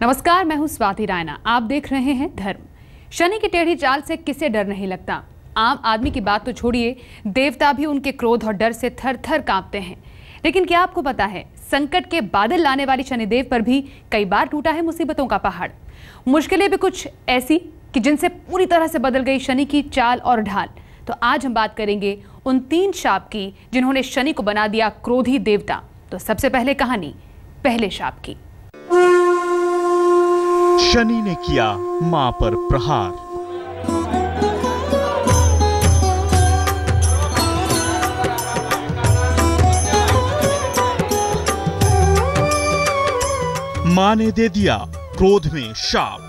नमस्कार, मैं हूं स्वाति रायना। आप देख रहे हैं धर्म। शनि की टेढ़ी चाल से किसे डर नहीं लगता। आम आदमी की बात तो छोड़िए, देवता भी उनके क्रोध और डर से थर थर कांपते हैं। लेकिन क्या आपको पता है, संकट के बादल लाने वाली शनिदेव पर भी कई बार टूटा है मुसीबतों का पहाड़। मुश्किलें भी कुछ ऐसी कि जिनसे पूरी तरह से बदल गई शनि की चाल और ढाल। तो आज हम बात करेंगे उन 3 शाप की जिन्होंने शनि को बना दिया क्रोधी देवता। तो सबसे पहले कहानी पहले शाप की। शनि ने किया मां पर प्रहार। मां ने दे दिया क्रोध में शाप।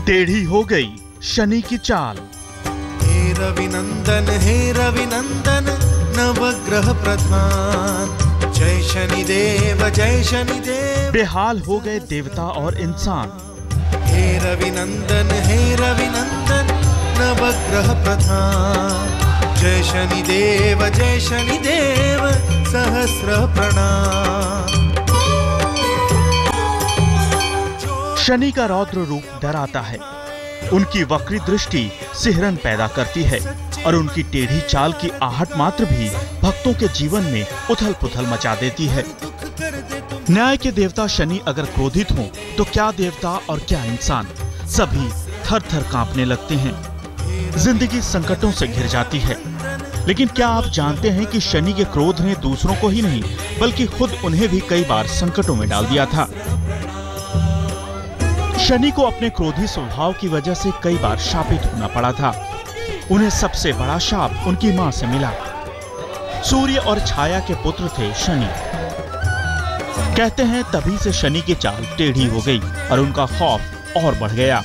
टेढ़ी हो गई शनि की चाल। हे रविनंदन नवग्रह प्रधान, जय शनिदेव जय शनिदेव। बेहाल हो गए देवता और इंसान। हे रविनंदन नवग्रह प्रधान, जय शनिदेव सहस्र प्रणाम। शनि का रौद्र रूप डराता है। उनकी वक्री दृष्टि सिहरन पैदा करती है और उनकी टेढ़ी चाल की आहट मात्र भी भक्तों के जीवन में उथल पुथल मचा देती है। न्याय के देवता शनि अगर क्रोधित हों तो क्या देवता और क्या इंसान, सभी थर थर कांपने लगते हैं। जिंदगी संकटों से घिर जाती है। लेकिन क्या आप जानते हैं कि शनि के क्रोध ने दूसरों को ही नहीं बल्कि खुद उन्हें भी कई बार संकटों में डाल दिया था। शनि को अपने क्रोधी स्वभाव की वजह से कई बार शापित होना पड़ा था। उन्हें सबसे बड़ा शाप उनकी मां से मिला। सूर्य और छाया के पुत्र थे शनि। कहते हैं तभी से शनि की चाल टेढ़ी हो गई और उनका खौफ और बढ़ गया।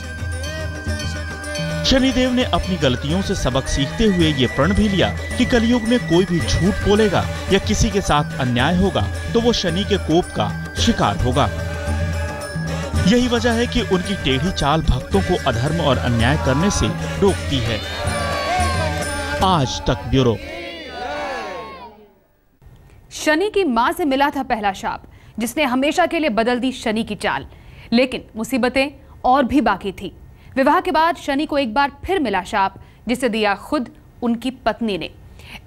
शनिदेव ने अपनी गलतियों से सबक सीखते हुए ये प्रण भी लिया कि कलयुग में कोई भी झूठ बोलेगा या किसी के साथ अन्याय होगा तो वो शनि के कोप का शिकार होगा। यही वजह है कि उनकी टेढ़ी चाल भक्तों को अधर्म और अन्याय करने से रोकती है। आज तक ब्यूरो। शनि की मां से मिला था पहला शाप, जिसने हमेशा के लिए बदल दी शनि की चाल। लेकिन मुसीबतें और भी बाकी थी। विवाह के बाद शनि को एक बार फिर मिला शाप, जिसे दिया खुद उनकी पत्नी ने।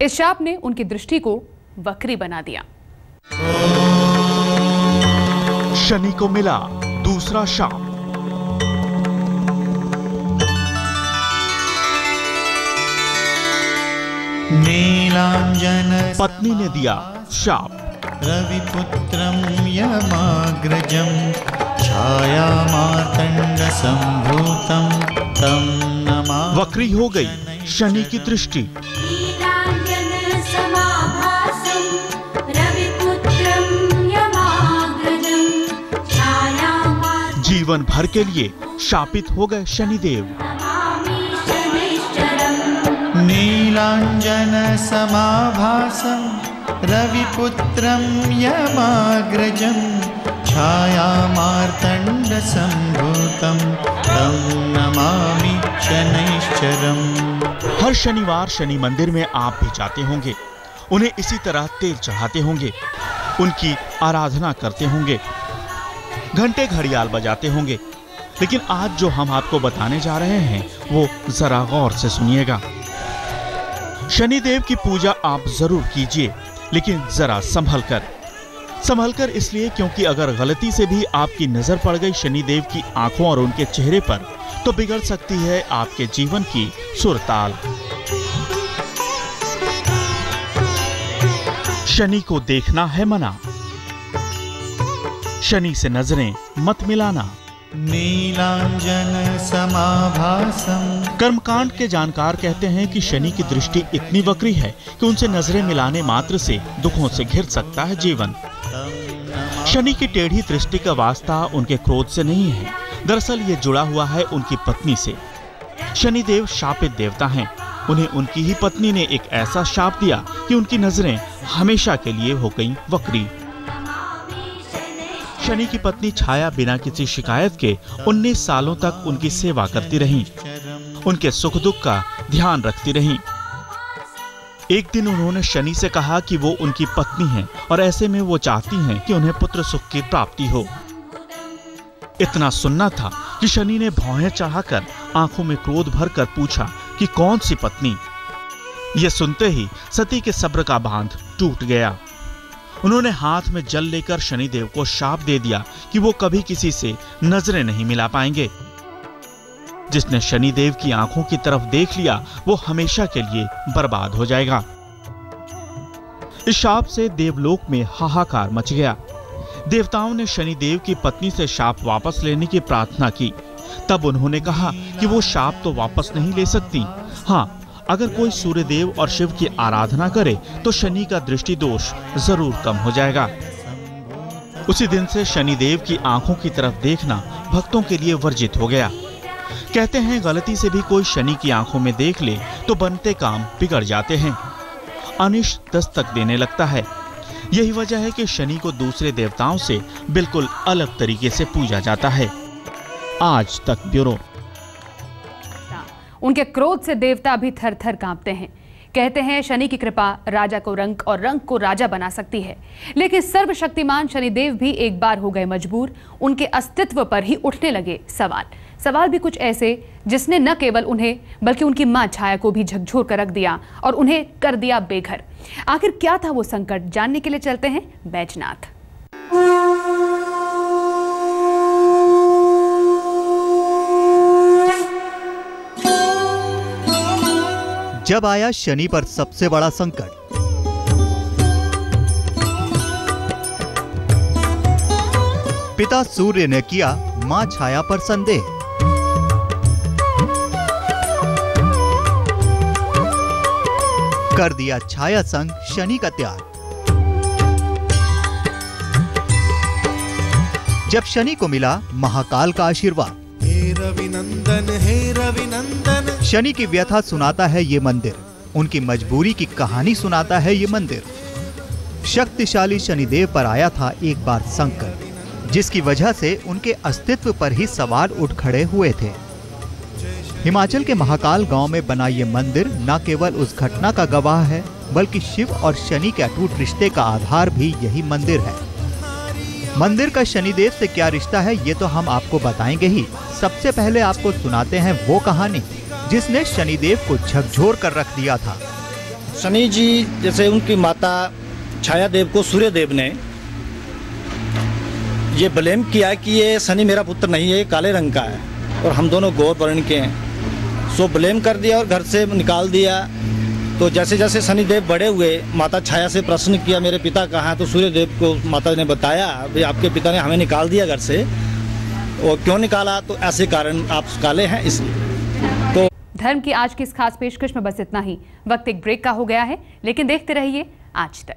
इस शाप ने उनकी दृष्टि को वक्री बना दिया। शनि को मिला दूसरा शाप। नीलांजन पत्नी ने दिया शाप। रविपुत्रम यमाग्रजम, छाया मार्तंड संभूतम तम नमामि। वक्री हो गई शनि की दृष्टि। जीवन भर के लिए शापित हो गए शनिदेव। नीलांजन समाभासम रविपुत्रम यमाग्रजम, छाया मार्तंड संभूतम तम नमामि शनैश्चरम्। हर शनिवार शनि मंदिर में आप भी जाते होंगे। उन्हें इसी तरह तेल चढ़ाते होंगे, उनकी आराधना करते होंगे, घंटे घड़ियाल बजाते होंगे। लेकिन आज जो हम आपको बताने जा रहे हैं वो जरा गौर से सुनिएगा। शनिदेव की पूजा आप जरूर कीजिए, लेकिन जरा संभल कर इसलिए क्योंकि अगर गलती से भी आपकी नजर पड़ गई शनिदेव की आंखों और उनके चेहरे पर तो बिगड़ सकती है आपके जीवन की सुरताल। शनि को देखना है मना। शनि से नजरें मत मिलाना। नीलांजन समाभासम। कर्मकांड के जानकार कहते हैं कि शनि की दृष्टि इतनी वक्री है कि उनसे नजरें मिलाने मात्र से दुखों से घिर सकता है जीवन। शनि की टेढ़ी दृष्टि का वास्ता उनके क्रोध से नहीं है, दरअसल ये जुड़ा हुआ है उनकी पत्नी से। शनिदेव शापित देवता हैं। उन्हें उनकी ही पत्नी ने एक ऐसा शाप दिया कि उनकी नजरें हमेशा के लिए हो गईं वक्री। शनि की पत्नी छाया बिना किसी शिकायत के 19 सालों तक उनकी सेवा करती रहीं, उनके सुख दुख का ध्यान रखती रहीं। एक दिन उन्होंने शनि से कहा कि वो उनकी पत्नी हैं और ऐसे में वो चाहती हैं कि उन्हें पुत्र सुख की प्राप्ति हो। इतना सुनना था कि शनि ने भौहें चढ़ाकर आंखों में क्रोध भरकर पूछा कि कौन सी पत्नी। यह सुनते ही सती के सब्र का बांध टूट गया। उन्होंने हाथ में जल लेकर शनिदेव को शाप दे दिया कि वो कभी किसी से नजरें नहीं मिला पाएंगे। जिसने शनिदेव की आंखों की तरफ देख लिया वो हमेशा के लिए बर्बाद हो जाएगा। इस शाप से देवलोक में हाहाकार मच गया। देवताओं ने शनिदेव की पत्नी से शाप वापस लेने की प्रार्थना की। तब उन्होंने कहा कि वो शाप तो वापस नहीं ले सकती। हाँ, अगर कोई सूर्यदेव और शिव की आराधना करे तो शनि का दृष्टि दोष जरूर कम हो जाएगा। उसी दिन से शनिदेव की आंखों की तरफ देखना भक्तों के लिए वर्जित हो गया। कहते हैं गलती से भी कोई शनि की आंखों में देख ले तो बनते काम बिगड़ जाते हैं, अनिष्ट दस्तक देने लगता है। यही वजह है कि शनि को दूसरे देवताओं से बिल्कुल अलग तरीके से पूजा जाता है। आज तक ब्यूरो। उनके क्रोध से देवता भी थर थर कांपते हैं। कहते हैं शनि की कृपा राजा को रंक और रंक को राजा बना सकती है, लेकिन सर्वशक्तिमान शनिदेव भी एक बार हो गए मजबूर। उनके अस्तित्व पर ही उठने लगे सवाल भी कुछ ऐसे जिसने न केवल उन्हें बल्कि उनकी मां छाया को भी झकझोर कर रख दिया और उन्हें कर दिया बेघर। आखिर क्या था वो संकट, जानने के लिए चलते हैं बैजनाथ। जब आया शनि पर सबसे बड़ा संकट, पिता सूर्य ने किया मां छाया पर संदेह। कर दिया छाया संग शनि का त्याग। जब शनि को मिला महाकाल का आशीर्वाद। हे रविनंदन शनि की व्यथा सुनाता है ये मंदिर, उनकी मजबूरी की कहानी सुनाता है ये मंदिर। शक्तिशाली शनिदेव पर आया था एक बार संकट, जिसकी वजह से उनके अस्तित्व पर ही सवाल उठ खड़े हुए थे। हिमाचल के महाकाल गांव में बना ये मंदिर न केवल उस घटना का गवाह है, बल्कि शिव और शनि के अटूट रिश्ते का आधार भी यही मंदिर है। मंदिर का शनिदेव से क्या रिश्ता है ये तो हम आपको बताएंगे ही। सबसे पहले आपको सुनाते हैं वो कहानी जिसने शनिदेव को झकझोर कर रख दिया था। शनि जी जैसे उनकी माता छाया देव को सूर्य देव ने ये ब्लेम किया कि ये शनि मेरा पुत्र नहीं है, काले रंग का है और हम दोनों गौर वर्ण के हैं। सो ब्लेम कर दिया और घर से निकाल दिया। तो जैसे जैसे शनिदेव बड़े हुए, माता छाया से प्रश्न किया मेरे पिता कहाँ हैं, तो सूर्य देव को माता ने बताया भाई आपके पिता ने हमें निकाल दिया घर से। और क्यों निकाला, तो ऐसे कारण आप काले हैं इसलिए। तो धर्म की आज की इस खास पेशकश में बस इतना ही। वक्त एक ब्रेक का हो गया है, लेकिन देखते रहिए आज तक।